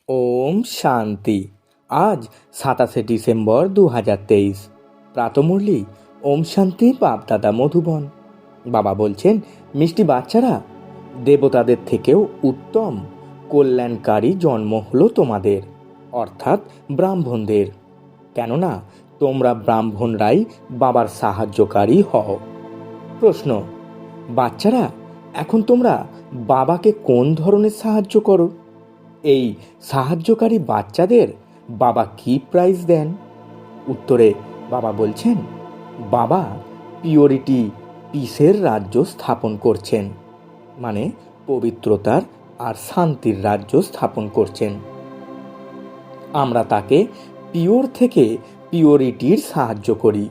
ওম শান্তি। আজ 27 ডিসেম্বর 2023। প্রাতমুরলি ওম শান্তি বাপদাদা মধুবন। বাবা বলছেন, মিষ্টি বাচ্চারা, দেবতাদের থেকেও উত্তম কল্যাণকারী জন্ম হলো তোমাদের, অর্থাৎ ব্রাহ্মণদের। কেননা তোমরা ব্রাহ্মণরাই বাবার সাহায্যকারী হও। প্রশ্ন, বাচ্চারা, এখন তোমরা বাবাকে কোন ধরনের সাহায্য করো? এই সাহায্যকারী বাচ্চাদের বাবা কি প্রাইজ দেন? উত্তরে বাবা বলছেন, বাবা পিওরিটি পিসের রাজ্য স্থাপন করছেন, মানে পবিত্রতার আর শান্তির রাজ্য স্থাপন করছেন। আমরা তাকে পিওর থেকে পিওরিটির সাহায্য করি।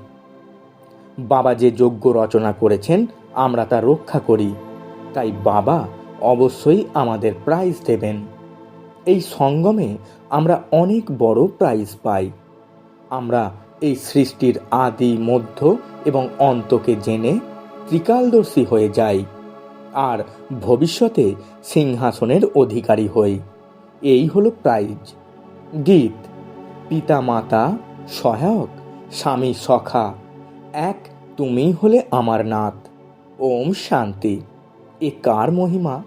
বাবা যে যজ্ঞ রচনা করেছেন আমরা তা রক্ষা করি, তাই বাবা অবশ্যই আমাদের প্রাইজ দেবেন। এই সঙ্গমে আমরা অনেক বড় প্রাইজ পাই। আমরা এই সৃষ্টির আদি, মধ্য এবং অন্তকে জেনে ত্রিকালদর্শী হয়ে যাই আর ভবিষ্যতে সিংহাসনের অধিকারী হই। এই হলো প্রাইজ। গীত, পিতা মাতা সহায়ক, স্বামী সখা, এক তুমি হলে আমার নাথ। ওম শান্তি। এ কার মহিমা?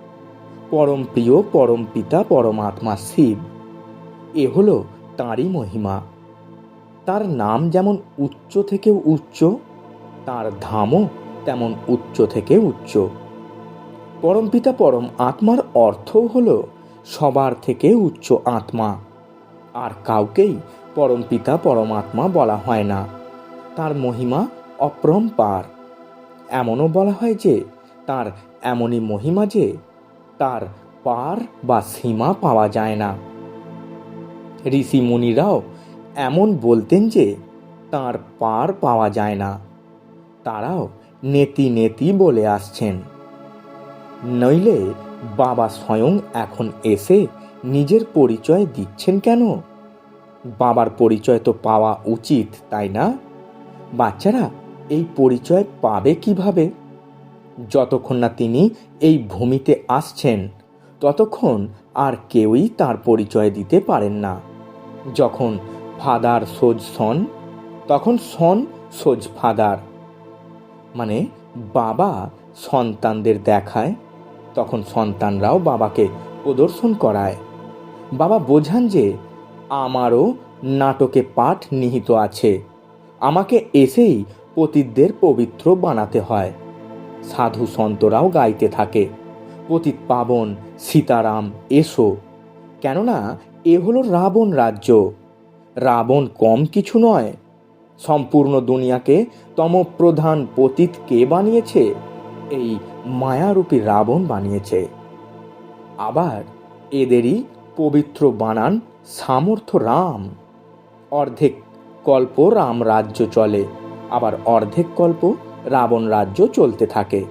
পরম প্রিয় পরম পিতা পরমাত্মা শিব। এ হলো তাঁরই মহিমা। তার নাম যেমন উচ্চ থেকে উচ্চ, তার ধামও তেমন উচ্চ থেকে উচ্চ। পরম পিতা পরম আত্মার অর্থ হলো সবার থেকে উচ্চ আত্মা। আর কাউকেই পরম পিতা পরমাত্মা বলা হয় না। তার মহিমা অপরম্পার। এমনও বলা হয় যে তার এমনই মহিমা যে তার পার বা সীমা পাওয়া যায় না। ঋষি মুনিরাও এমন বলতেন যে তার পার পাওয়া যায় না। তারাও নেতি নেতি বলে আসছেন। নইলে বাবা স্বয়ং এখন এসে নিজের পরিচয় দিচ্ছেন কেন? বাবার পরিচয় তো পাওয়া উচিত, তাই না? বাচ্চারা, এই পরিচয় পাবে কিভাবে? যতক্ষণ না তিনি এই ভূমিতে আসছেন ততক্ষণ আর কেউই তার পরিচয় দিতে পারেন না। যখন ফাদার সোজ সন, তখন সন সোজ ফাদার। মানে বাবা সন্তানদের দেখায়, তখন সন্তানরাও বাবাকে প্রদর্শন করায়। বাবা বোঝান যে আমারও নাটকে পাঠ নিহিত আছে। আমাকে এসেই পতিতদের পবিত্র বানাতে হয়। সাধু সন্তরাও গাইতে থাকে, পতিত পাবন সীতারাম এসো। কেননা এ হলো রাবণ রাজ্য। রাবণ কম কিছু নয়। সম্পূর্ণ দুনিয়াকে তমপ্রধান পতিত কে বানিয়েছে? এই মায়ারূপী রাবণ বানিয়েছে। আবার এদেরই পবিত্র বানান সামর্থ্য রাম। অর্ধেক কল্প রাম রাজ্য চলে, আবার অর্ধেক কল্প রাবণ রাজ্য চলতে থাকে।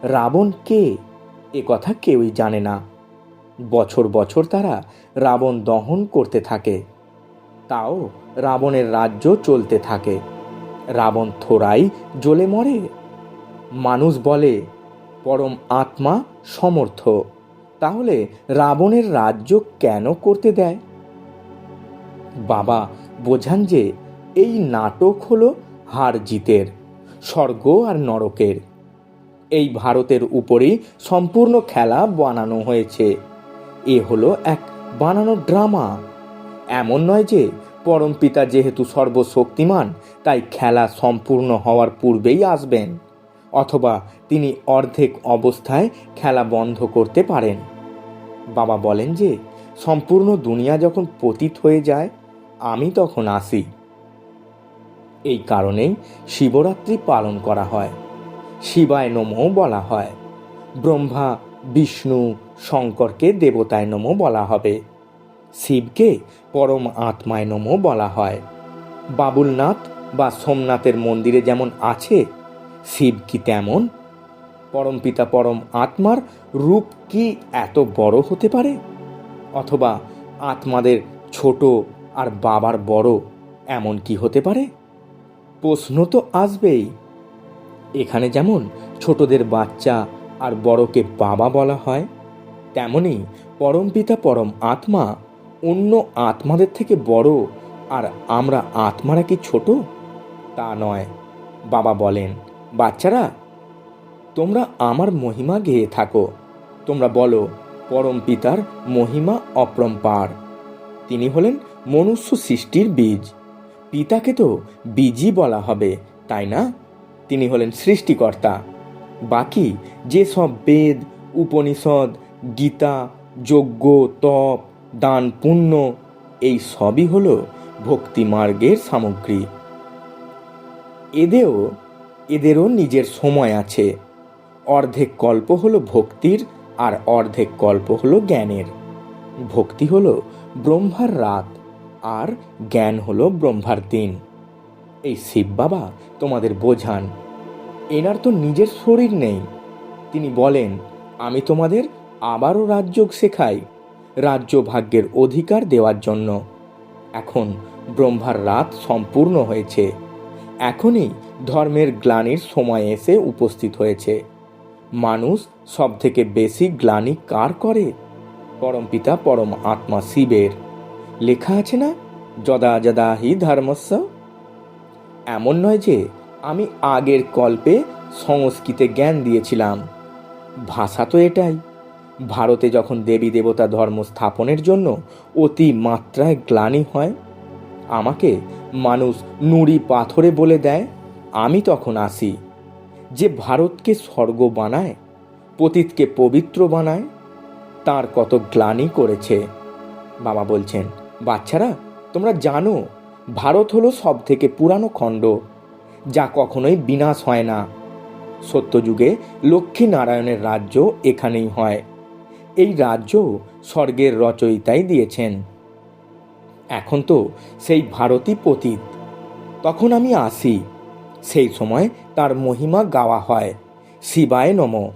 রাবণ কে এ কথা কেউই জানে না। বছর বছর তারা রাবণ দহন করতে থাকে, তাও রাবণের রাজ্য চলতে থাকে। রাবণ থোড়াই জ্বলে মরে। মানুষ বলে পরম আত্মা সমর্থ, তাহলে রাবণের রাজ্য কেন করতে দেয়? বাবা বোঝান যে এই নাটক হলো হার জিতের, স্বর্গ আর নরকের। এই ভারতের উপরেই সম্পূর্ণ খেলা বানানো হয়েছে। এ হলো এক বানানো ড্রামা। এমন নয় যে পরম পিতা যেহেতু সর্বশক্তিমান তাই খেলা সম্পূর্ণ হওয়ার পূর্বেই আসবেন, অথবা তিনি অর্ধেক অবস্থায় খেলা বন্ধ করতে পারেন। বাবা বলেন যে সম্পূর্ণ দুনিয়া যখন পতিত হয়ে যায় আমি তখন আসি। এই কারণেই শিবরাত্রি পালন করা হয়। শিবায় নমঃ বলা হয়। ব্রহ্মা বিষ্ণু শঙ্করকে দেবতায় নমঃ বলা হবে। শিবকে পরম আত্মায় নমঃ বলা হয়। বাবুলনাথ বা সোমনাথের মন্দিরে যেমন আছে, শিব কি তেমন? পরমপিতা পরম আত্মার রূপ কি এত বড় হতে পারে? অথবা আত্মাদের ছোট আর বাবার বড়, এমন কি হতে পারে? প্রশ্ন তো আসবেই। এখানে যেমন ছোটদের বাচ্চা আর বড়কে বাবা বলা হয়, তেমনি পরমপিতা পরম আত্মা অন্য আত্মাদের থেকে বড় আর আমরা আত্মারা কি ছোট? তা নয়। বাবা বলেন, বাচ্চারা, তোমরা আমার মহিমা গেয়ে থাকো। তোমরা বলো, পরম পিতার মহিমা অপরম্পার। তিনি হলেন মনুষ্য সৃষ্টির বীজ। পিতাকে তো বীজই বলা হবে, তাই না? তিনি হলেন সৃষ্টিকর্তা। বাকি যে সব বেদ, উপনিষদ, গীতা, যজ্ঞ, তপ, দান, পুণ্য, এই সবই হলো ভক্তি মার্গের সামগ্রী। এদেরও নিজের সময় আছে। অর্ধেক কল্প হলো ভক্তির আর অর্ধেক কল্প হলো জ্ঞানের। ভক্তি হলো ব্রহ্মার রাত আর জ্ঞান হলো ব্রহ্মার দিন। এই শিব বাবা তোমাদের বোঝান। এনার তো নিজের শরীর নেই। তিনি বলেন, আমি তোমাদের আবারও রাজযোগ শেখাই, রাজ্য ভাগ্যের অধিকার দেওয়ার জন্য। এখন ব্রহ্মার রাত সম্পূর্ণ হয়েছে। এখনই ধর্মের গ্লানির সময় এসে উপস্থিত হয়েছে। মানুষ সব থেকে বেশি গ্লানি কার করে? পরমপিতা পরম আত্মা শিবের। লেখা আছে না, যদা যদা হি ধর্মস্য। এমন নয় যে আমি আগের কল্পে সংস্কৃতে জ্ঞান দিয়েছিলাম। ভাষা তো এটাই। ভারতে যখন দেবী দেবতা ধর্ম স্থাপনের জন্য অতি মাত্রায় গ্লানি হয়, আমাকে মানুষ নুড়ি পাথরে বলে দেয়, আমি তখন আসি। যে ভারতকে স্বর্গ বানায়, পতিতকে পবিত্র বানায়, তার কত গ্লানি করেছে। বাবা বলছেন, বাচ্চারা, তোমরা জানো ভারত হলো সব থেকে পুরানো খণ্ড, যা কখনোই বিনাশ হয় না। সত্যযুগে লক্ষ্মী নারায়ণের রাজ্য এখানেই হয়। এই রাজ্য স্বর্গের রচয়িতাই দিয়েছেন। এখন তো সেই ভারতই পতিত। তখন আমি আসি। সেই সময় তার মহিমা গাওয়া হয়, শিবায় নমঃ।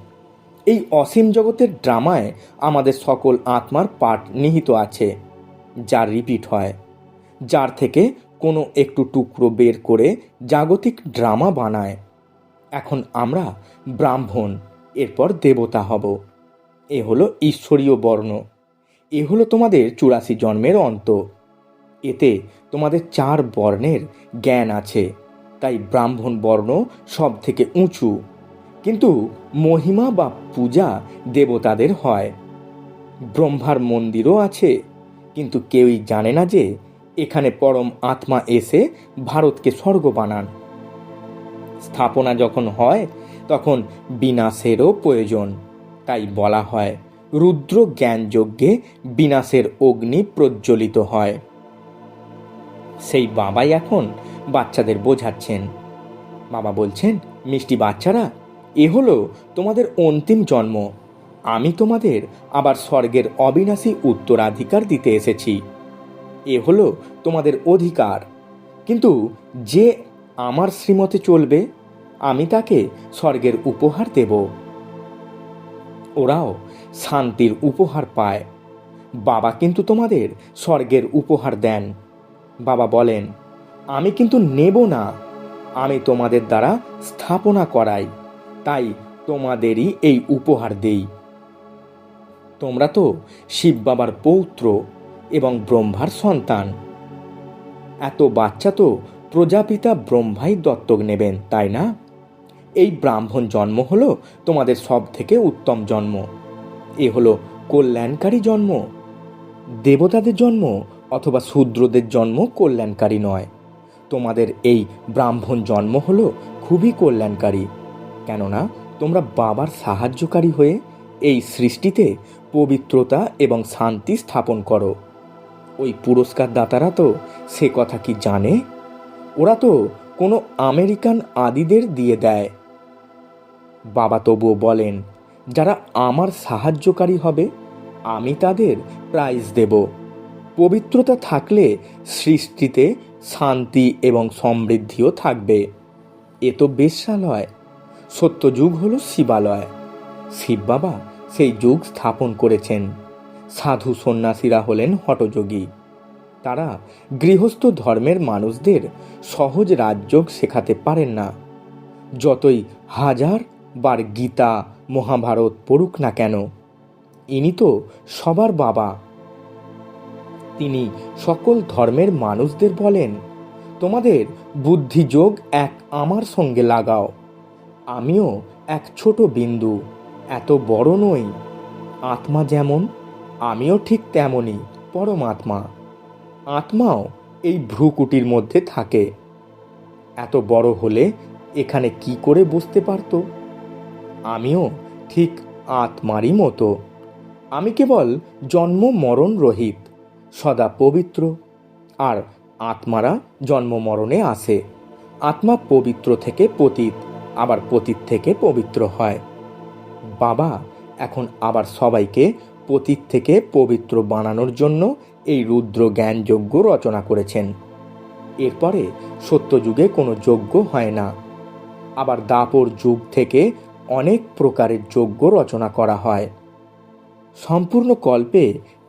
এই অসীম জগতের ড্রামায় আমাদের সকল আত্মার পাঠ নিহিত আছে, যা রিপিট হয়, যার থেকে কোনো একটু টুকরো বের করে জাগতিক ড্রামা বানায়। এখন আমরা ব্রাহ্মণ, এরপর দেবতা হব। এ হলো ঈশ্বরীয় বর্ণ। এ হলো তোমাদের 84 জন্মের অন্ত। এতে তোমাদের 4 বর্ণের জ্ঞান আছে, তাই ব্রাহ্মণ বর্ণ সব থেকে উঁচু। কিন্তু মহিমা বা পূজা দেবতাদের হয়। ব্রহ্মার মন্দিরও আছে, কিন্তু কেউই জানে না যে এখানে পরম আত্মা এসে ভারতকে স্বর্গ বানান। স্থাপনা যখন হয় তখন বিনাশেরও প্রয়োজন। তাই বলা হয়, রুদ্র জ্ঞান যজ্ঞে বিনাশের অগ্নি প্রজ্বলিত হয়। সেই বাবাই এখন বাচ্চাদের বোঝাচ্ছেন। বাবা বলছেন, মিষ্টি বাচ্চারা, এ হলো তোমাদের অন্তিম জন্ম। আমি তোমাদের আবার স্বর্গের অবিনাশী উত্তরাধিকার দিতে এসেছি। এ হলো তোমাদের অধিকার। কিন্তু যে আমার শ্রীমতে চলবে, আমি তাকে স্বর্গের উপহার দেব। ওরাও শান্তির উপহার পায়। বাবা কিন্তু তোমাদের স্বর্গের উপহার দেন। বাবা বলেন, আমি কিন্তু নেব না, আমি তোমাদের দ্বারা স্থাপনা করাই, তাই তোমাদেরই এই উপহার দেই। তোমরা তো শিব বাবার পৌত্র এবং ব্রহ্মার সন্তান। এত বাচ্চা তো প্রজাপিতা ব্রহ্মাই দত্তক নেবেন, তাই না? এই ব্রাহ্মণ জন্ম হলো তোমাদের সব থেকে উত্তম জন্ম। এ হলো কল্যাণকারী জন্ম। দেবতাদের জন্ম অথবা শূদ্রদের জন্ম কল্যাণকারী নয়। তোমাদের এই ব্রাহ্মণ জন্ম হলো খুবই কল্যাণকারী, কেননা তোমরা বাবার সাহায্যকারী হয়ে এই সৃষ্টিতে পবিত্রতা এবং শান্তি স্থাপন করো। ওই পুরস্কার দাতারা তো সে কথা কি জানে? ওরা তো কোনো আমেরিকান আদিদের দিয়ে দেয়। বাবা তবুও বলেন, যারা আমার সাহায্যকারী হবে, আমি তাদের প্রাইজ দেব। পবিত্রতা থাকলে সৃষ্টিতে শান্তি এবং সমৃদ্ধিও থাকবে। এ তো বেশ্যালয়। সত্যযুগ হলো শিবালয়। শিব বাবা সেই যুগ স্থাপন করেছেন। সাধু সন্ন্যাসীরা হলেন হঠযোগী। তারা গৃহস্থ ধর্মের মানুষদের সহজ রাজযোগ শেখাতে পারেন না। যতই হাজার বার গীতা মহাভারত পড়ুক না কেন, ইনি তো সবার বাবা। তিনি সকল ধর্মের মানুষদের বলেন, তোমাদের বুদ্ধিযোগ এক আমার সঙ্গে লাগাও। আমিও এক ছোট বিন্দু, এত বড় নই। আত্মা যেমন, আমিও ঠিক তেমনই পরমাত্মা। আত্মাও এই ভ্রুকুটির মধ্যে থাকে। এত বড় হলে এখানে কি করে বুঝতে পারত? আমিও ঠিক আত্মারই মতো। আমি কেবল জন্ম মরণ রহিত, সদা পবিত্র। আর আত্মারা জন্ম মরণে আসে। আত্মা পবিত্র থেকে পতিত, আবার পতিত থেকে পবিত্র হয়। বাবা এখন আবার সবাইকে পতিত থেকে পবিত্র বানানোর জন্য এই রুদ্র জ্ঞান যজ্ঞ রচনা করেছেন। এরপরে সত্যযুগে কোনো যজ্ঞ হয় না। আবার দাপর যুগ থেকে অনেক প্রকারের যজ্ঞ রচনা করা হয়। সম্পূর্ণ কল্পে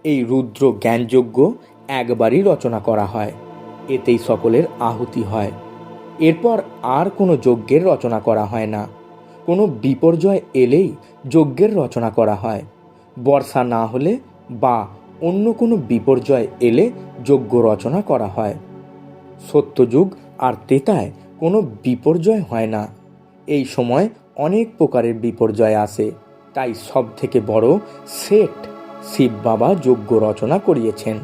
এই রুদ্র জ্ঞানযজ্ঞ একবারই রচনা করা হয়, এতেই সকলের আহুতি হয়। এরপর আর কোনো যজ্ঞের রচনা করা হয় না। কোনো বিপর্যয় এলেই যজ্ঞের রচনা করা হয়। বর্ষা না হলে বা অন্য কোনো বিপর্যয় এলে যজ্ঞ রচনা করা হয়। সত্যযুগ আর ত্রেতায় কোনো বিপর্যয় হয় না। এই সময় অনেক প্রকারের বিপর্যয় আসে, তাই সব থেকে বড় শেঠ শিব বাবা যজ্ঞ রচনা করিয়েছেন।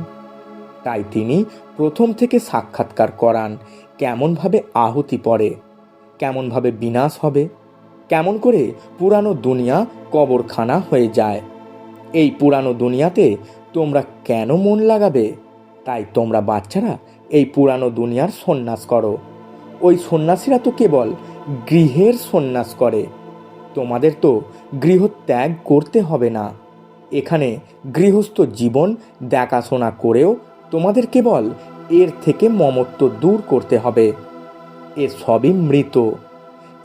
তাই তিনি প্রথম থেকে সাক্ষাৎকার করান কেমনভাবে আহুতি পড়ে, কেমনভাবে বিনাশ হবে, কেমন করে পুরানো দুনিয়া কবরখানা হয়ে যায়। এই পুরানো দুনিয়াতে তোমরা কেন মন লাগাবে? তাই তোমরা বাচ্চারা এই পুরানো দুনিয়ার সন্ন্যাস করো। ওই সন্ন্যাসীরা তো কেবল গৃহের সন্ন্যাস করে। তোমাদের তো গৃহ ত্যাগ করতে হবে না। এখানে গৃহস্থ জীবন দেখাশোনা করেও তোমাদের কেবল এর থেকে মমত্ব দূর করতে হবে। এ সবই মৃত,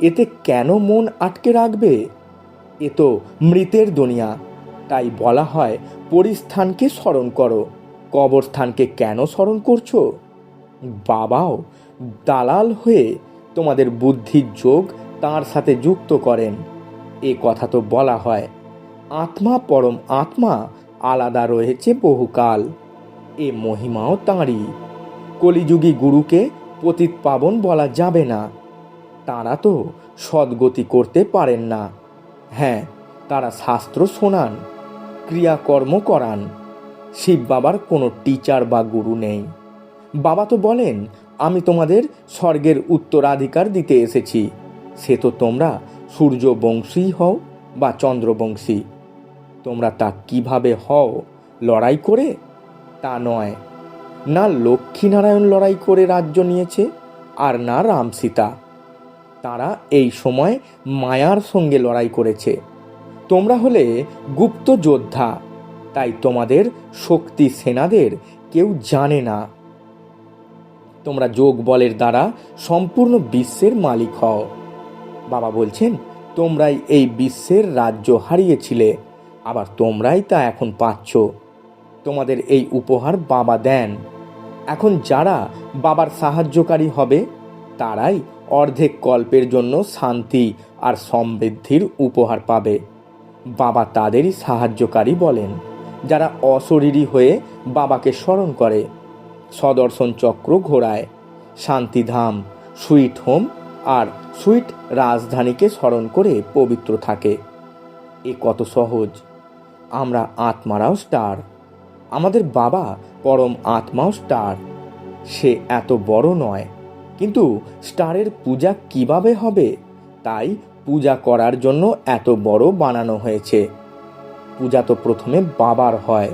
এতে কেন মন আটকে রাখবে? এ তো মৃতের দুনিয়া। তাই বলা হয় পরিস্থানকে স্মরণ করো, কবরস্থানকে কেন স্মরণ করছো? বাবাও দালাল হয়ে তোমাদের বুদ্ধির যোগ তাঁর সাথে যুক্ত করেন। এ কথা তো বলা হয় আত্মা পরম আত্মা আলাদা রয়েছে বহুকাল। এ মহিমাও তাঁরই। কলিযুগী গুরুকে পতিত পাবন বলা যাবে না। তাঁরা তো সদ্গতি করতে পারেন না। হ্যাঁ, তারা শাস্ত্র শোনান, ক্রিয়াকর্ম করান। শিব বাবার কোনো টিচার বা গুরু নেই। বাবা তো বলেন, আমি তোমাদের স্বর্গের উত্তরাধিকার দিতে এসেছি। সে তো তোমরা সূর্যবংশী হও বা চন্দ্রবংশী। তোমরা তা কিভাবে হও? লড়াই করে? তা নয়। না লক্ষ্মীনারায়ণ লড়াই করে রাজ্য নিয়েছে, আর না রাম সীতা। তারা এই সময় মায়ার সঙ্গে লড়াই করেছে। তোমরা হলে গুপ্ত যোদ্ধা, তাই তোমাদের শক্তি সেনাদের কেউ জানে না। তোমরা যোগ বলের দ্বারা সম্পূর্ণ বিশ্বের মালিক হও। বাবা বলছেন, তোমরাই এই বিশ্বের রাজ্য হারিয়েছিলে, আবার তোমরাই তা এখন পাচ্ছ। তোমাদের এই উপহার বাবা দেন। এখন যারা বাবার সাহায্যকারী হবে তারাই অর্ধেক কল্পের জন্য শান্তি আর সমৃদ্ধির উপহার পাবে। বাবা তাদেরই সাহায্যকারী বলেন যারা অশরীরী হয়ে বাবাকে স্মরণ করে, সদর্শন চক্র ঘোরায়, শান্তিধাম, সুইট হোম আর সুইট রাজধানীকে স্মরণ করে পবিত্র থাকে। এ কত সহজ। আমরা আত্মারাও স্টার। আমাদের বাবা পরম আত্মাও স্টার। সে এত বড় নয়, কিন্তু স্টারের পূজা কিভাবে হবে? তাই পূজা করার জন্য এত বড় বানানো হয়েছে। পূজা তো প্রথমে বাবার হয়,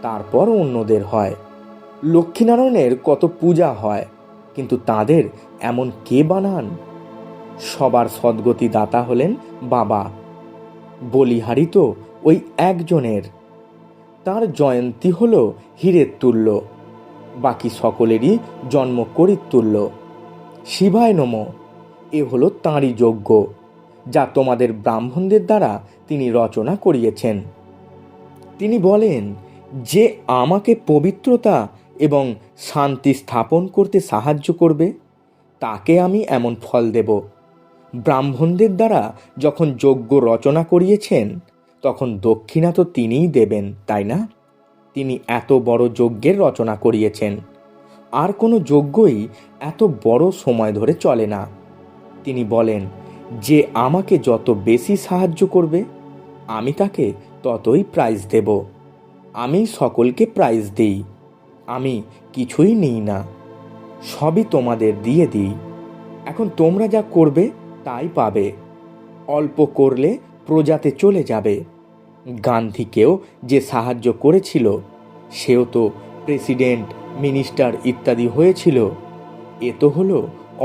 তারপর অন্যদের হয়। লক্ষ্মীনারায়ণের কত পূজা হয়, কিন্তু তাদের এমন কে বানান? সবার সদ্গতি দাতা হলেন বাবা। বলিহারি তো ওই একজনের। তার জয়ন্তী হলো হীরের তুল্য, বাকি সকলেরই জন্ম করির তুল্য। শিবায় নমঃ। এ হলো তাঁরই যজ্ঞ, যা তোমাদের ব্রাহ্মণদের দ্বারা তিনি রচনা করিয়েছেন। তিনি বলেন, যে আমাকে পবিত্রতা এবং শান্তি স্থাপন করতে সাহায্য করবে তাকে আমি এমন ফল দেব। ব্রাহ্মণদের দ্বারা যখন যজ্ঞ রচনা করিয়েছেন তখন দক্ষিণা তো তিনিই দেবেন, তাই না? তিনি এত বড় যজ্ঞের রচনা করিয়েছেন। আর কোনো যজ্ঞই এত বড় সময় ধরে চলে না। তিনি বলেন, যে আমাকে যত বেশি সাহায্য করবে আমি তাকে ততই প্রাইজ দেব। আমি সকলকে প্রাইজ দিই, আমি কিছুই নিই না, সবই তোমাদের দিয়ে দিই। এখন তোমরা যা করবে তাই পাবে। অল্প করলে প্রজাতে চলে যাবে। গান্ধীকেও যে সাহায্য করেছিল সেও তো প্রেসিডেন্ট, মিনিস্টার ইত্যাদি হয়েছিল। এ তো হলো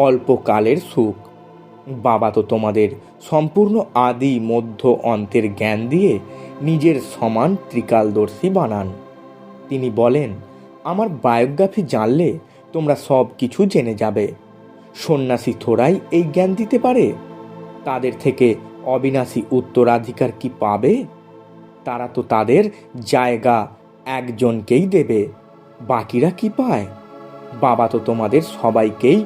অল্পকালের সুখ। বাবা তো তোমাদের সম্পূর্ণ আদি মধ্য অন্তের জ্ঞান দিয়ে নিজের সমান ত্রিকালদর্শী বানান। তিনি বলেন, আমার বায়োগ্রাফি জানলে তোমরা সব কিছু জেনে যাবে। সন্ন্যাসী থোড়াই এই জ্ঞান দিতে পারে। তাদের থেকে অবিনাশী উত্তরাধিকার কি পাবে? তারা তো তাদের জায়গা একজনকেই দেবে, বাকিরা কি পায়? বাবা তো তোমাদের সবাইকেই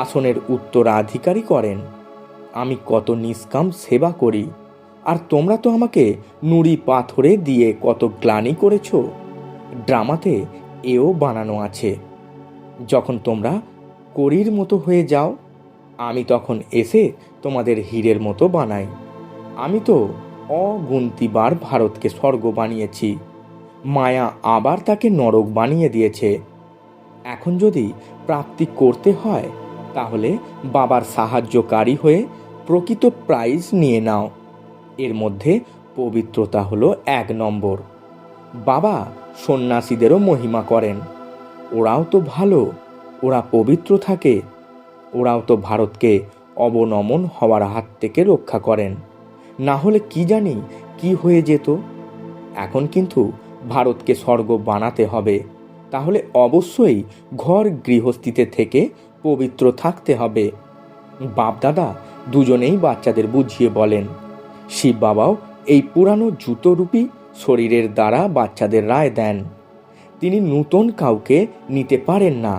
আসনের উত্তরাধিকারী করেন। আমি কত নিষ্কাম সেবা করি, আর তোমরা তো আমাকে নুড়ি পাথরে দিয়ে কত গ্লানি করেছ। ড্রামাতে এও বানানো আছে। যখন তোমরা করির মতো হয়ে যাও, আমি তখন এসে তোমাদের হীরের মতো বানাই। আমি তো অগুন্তিবার ভারতকে স্বর্গ বানিয়েছি, মায়া আবার তাকে নরক বানিয়ে দিয়েছে। এখন যদি প্রাপ্তি করতে হয় তাহলে বাবার সাহায্যকারী হয়ে প্রকৃত প্রাইজ নিয়ে নাও। এর মধ্যে পবিত্রতা হলো 1 নম্বর। বাবা সন্ন্যাসীদেরও মহিমা করেন। ওরাও তো ভালো, ওরা পবিত্র থাকে। ওরাও তো ভারতকে অবনমন হওয়ার হাত থেকে রক্ষা করেন। না হলে কি জানি কি হয়ে যেত। এখন কিন্তু ভারতকে স্বর্গ বানাতে হবে। তাহলে অবশ্যই ঘর গৃহস্থিতে থেকে পবিত্র থাকতে হবে। বাপদাদা দুজনেই বাচ্চাদের বুঝিয়ে বলেন। শিব বাবাও এই পুরানো জুতোরূপী শরীরের দ্বারা বাচ্চাদের রায় দেন। তিনি নূতন কাউকে নিতে পারেন না।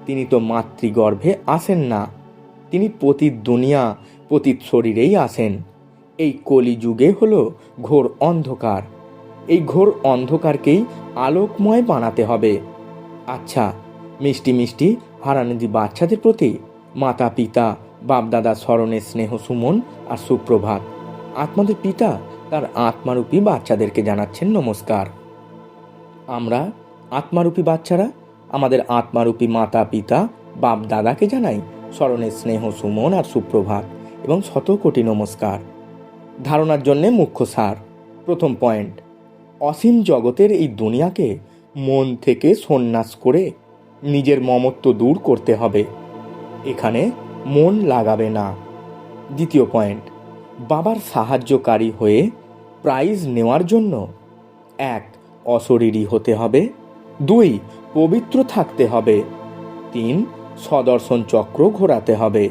তিনি তো মাতৃগর্ভে আসেন না। তিনি পতিত দুনিয়া, পতিত শরীরেই আসেন। এই কলিযুগে হলো ঘোর অন্ধকার। এই ঘোর অন্ধকারকেই আলোকময় বানাতে হবে। আচ্ছা, মিষ্টি মিষ্টি হারানিধি বাচ্চাদের প্রতি মাতা পিতা বাপদাদা স্মরণে স্নেহ সুমন আর সুপ্রভাত। আত্মাদের পিতা তার আত্মারূপী বাচ্চাদেরকে জানাচ্ছেন নমস্কার। আমরা আত্মারূপী বাচ্চারা আমাদের আত্মারূপী মাতা পিতা বাপ দাদাকে জানাই স্মরণে স্নেহ সুমন আর সুপ্রভাত এবং 100 কোটি নমস্কার। ধারণার জন্যে মুখ্য সার। প্রথম পয়েন্ট, অসীম জগতের এই দুনিয়াকে মন থেকে সন্ন্যাস করে নিজের মমত্ব দূর করতে হবে। এখানে মন লাগাবে না। দ্বিতীয় পয়েন্ট, বাবার সাহায্যকারী হয়ে প্রাইজ নেওয়ার জন্য 1. অশরীরী হতে হবে, 2. পবিত্র থাকতে হবে, 3. সদর্শন চক্র ঘোরাতে হবে,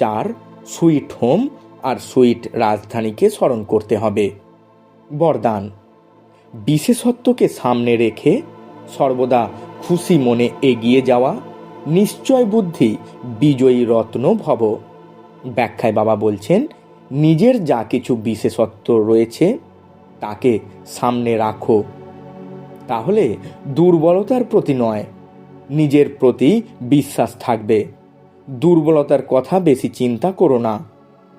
4. সুইট হোম আর সুইট রাজধানীকে স্মরণ করতে হবে। বরদান, বিশেষত্বকে সামনে রেখে সর্বদা খুশি মনে এগিয়ে যাওয়া, নিশ্চয় বুদ্ধি বিজয়ী রত্ন ভব। ব্যাখ্যায় বাবা বলছেন, নিজের যা কিছু বিশেষত্ব রয়েছে তাকে সামনে রাখো। তাহলে দুর্বলতার প্রতি নয়, নিজের প্রতি বিশ্বাস থাকবে। দুর্বলতার কথা বেশি চিন্তা করো না,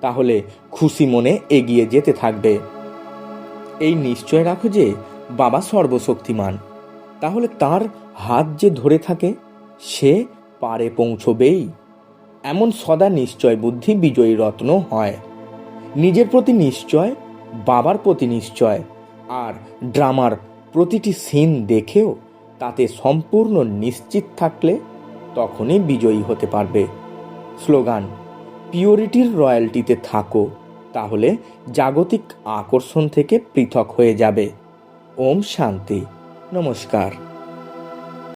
তাহলে খুশি মনে এগিয়ে যেতে থাকবে। এই নিশ্চয় রাখো যে বাবা সর্বশক্তিমান। তাহলে তার হাত যে ধরে থাকে সে পারে পৌঁছবেই। এমন সদা নিশ্চয় বুদ্ধি বিজয়ী রত্ন হয়। নিজের প্রতি নিশ্চয়, বাবার প্রতি নিশ্চয়, আর ড্রামার প্রতিটি সিন দেখেও তাতে সম্পূর্ণ নিশ্চিত থাকলে তখনই বিজয়ী হতে পারবে। স্লোগান, পিওরিটির রয়্যালটিতে থাকো, তাহলে জাগতিক আকর্ষণ থেকে পৃথক হয়ে যাবে। ওম শান্তি, নমস্কার।